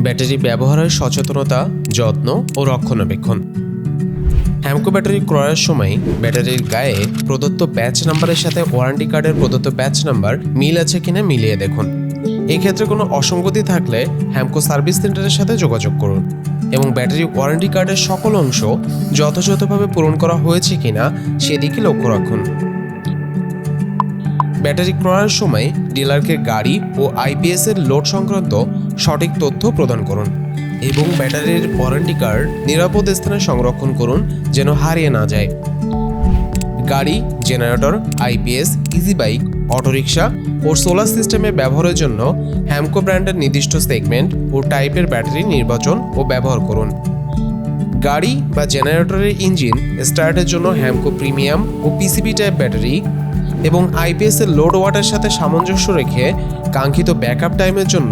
Battery ব্যবহারের সচেতনতা, যত্ন ও রক্ষণাবেক্ষণ। হ্যামকো ব্যাটারি ক্রয়ের সময় ব্যাটারির গায়ে প্রদত্ত ব্যাচ নাম্বারের সাথে ওয়ারেন্টি কার্ডের প্রদত্ত ব্যাচ নাম্বার মিল আছে কিনা মিলিয়ে দেখুন। এক্ষেত্রে কোনো অসঙ্গতি থাকলে হ্যামকো সার্ভিস সেন্টারের সাথে যোগাযোগ করুন এবং ব্যাটারি ওয়ারেন্টি কার্ডের সকল অংশ যথাযথভাবে পূরণ করা হয়েছে কিনা সেদিকে লক্ষ্য রাখুন। ব্যাটারি ক্রয়ের সময় ডিলারকে গাড়ি ও আইপিএস এর লোড সংক্রান্ত সঠিক তথ্য প্রদান করুন এবং ব্যাটারির ওয়ারেন্টি কার্ড নিরাপদ স্থানে সংরক্ষণ করুন যেন হারিয়ে না যায়। গাড়ি, generator, IPS, easy bike, autorickshaw ও সোলার সিস্টেমে ব্যবহারের জন্য হ্যামকো ব্র্যান্ডের নির্দিষ্ট সেগমেন্ট ও টাইপের ব্যাটারি নির্বাচন ও ব্যবহার করুন। গাড়ি বা জেনারেটরের ইঞ্জিন স্টার্টের জন্য হ্যামকো প্রিমিয়াম ও পিসিবি টাইপ ব্যাটারি এবং আইপিএস এর লোড ওয়াটের সাথে সামঞ্জস্য রেখে কাঙ্ক্ষিত ব্যাকআপ টাইমের জন্য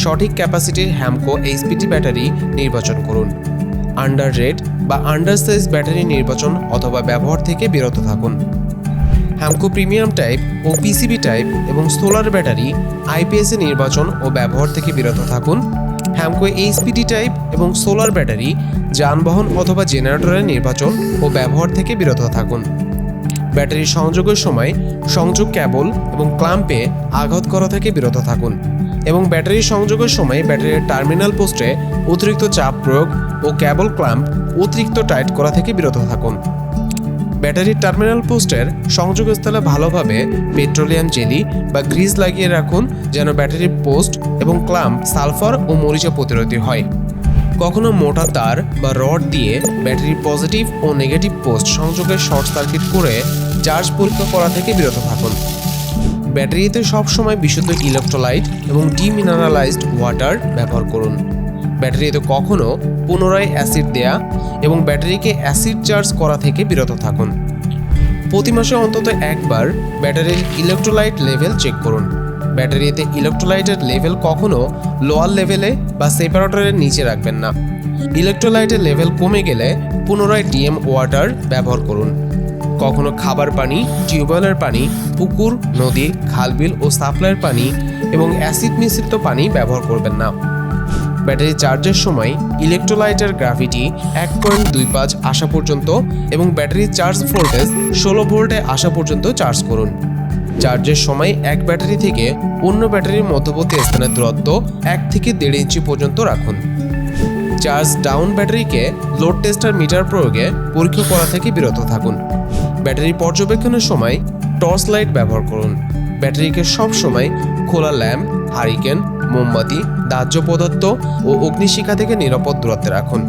সঠিক ক্যাপাসিটির হ্যামকো এইচপিটি ব্যাটারি নির্বাচন করুন। আন্ডার রেট বা আন্ডার সাইজ ব্যাটারি নির্বাচন অথবা ব্যবহার থেকে বিরত থাকুন। হ্যামকো প্রিমিয়াম টাইপ ও পিসিবি টাইপ এবং সোলার ব্যাটারি আইপিএস এর নির্বাচন ও ব্যবহার থেকে বিরত থাকুন। হ্যামকো এইচপিটি টাইপ এবং সোলার ব্যাটারি যানবাহন অথবা জেনারেটরের নির্বাচন ও ব্যবহার থেকে বিরত থাকুন। ব্যাটারি সংযোগের সময় সংযোগ কেবল এবং ক্লাম্পে আঘাত করা থেকে বিরত থাকুন এবং ব্যাটারি সংযোগের সময় ব্যাটারির টার্মিনাল পোস্টে অতিরিক্ত চাপ প্রয়োগ ও কেবল ক্লাম্প অতিরিক্ত টাইট করা থেকে বিরত থাকুন। ব্যাটারির টার্মিনাল পোস্টের সংযোগস্থলে ভালোভাবে পেট্রোলিয়াম জেলি বা গ্রিজ লাগিয়ে রাখুন যেন ব্যাটারির পোস্ট এবং ক্লাম্প সালফার ও মরিচা প্রতিরোধী হয়। কখনো মোটা তার বা রড দিয়ে ব্যাটারির পজিটিভ ও নেগেটিভ পোস্ট সংযোগের শর্ট সার্কিট করে চার্জ পরীক্ষা করা থেকে বিরত থাকুন। ব্যাটারিতে সবসময় বিশুদ্ধ ইলেকট্রোলাইট এবং ডিমিনারেলাইজড ওয়াটার ব্যবহার করুন। ব্যাটারিতে কখনো পুনরায় অ্যাসিড দেয়া এবং ব্যাটারিকে অ্যাসিড চার্জ করা থেকে বিরত থাকুন। প্রতি মাসে অন্তত একবার ব্যাটারির ইলেকট্রোলাইট লেভেল চেক করুন। ব্যাটারিতে ইলেকট্রোলাইটের লেভেল কখনো লোয়ার লেভেলে বা সেপারেটরের নিচে রাখবেন না। ইলেকট্রোলাইটের লেভেল কমে গেলে পুনরায় ডিএম ওয়াটার ব্যবহার করুন। কখনো খাবার পানি, টিউবওয়েলের পানি, পুকুর, নদী, খালবিল ও সাপ্লাইয়ের পানি এবং অ্যাসিড মিশ্রিত পানি ব্যবহার করবেন না। ব্যাটারি চার্জের সময় ইলেকট্রোলাইটের গ্রাভিটি 1.25 আসা পর্যন্ত এবং ব্যাটারির চার্জ ভোল্টেজ 16 ভোল্টে আসা পর্যন্ত চার্জ করুন। চার্জের সময় এক ব্যাটারি থেকে অন্য ব্যাটারির মধ্যবর্তী স্থানের দূরত্ব 1 থেকে 1.5 ইঞ্চি পর্যন্ত রাখুন। চার্জ ডাউন ব্যাটারিকে লোড টেস্টার মিটার প্রয়োগে পরীক্ষা করা থেকে বিরত থাকুন। ব্যাটারি পর্যবেক্ষণের সময় টর্চ লাইট ব্যবহার করুন। ব্যাটারিকে সব সময় খোলা ল্যাম্প, হারিকেন, মোমবাতি, দাহ্য পদার্থ ও অগ্নিশিখা থেকে নিরাপদ দূরত্বে রাখুন।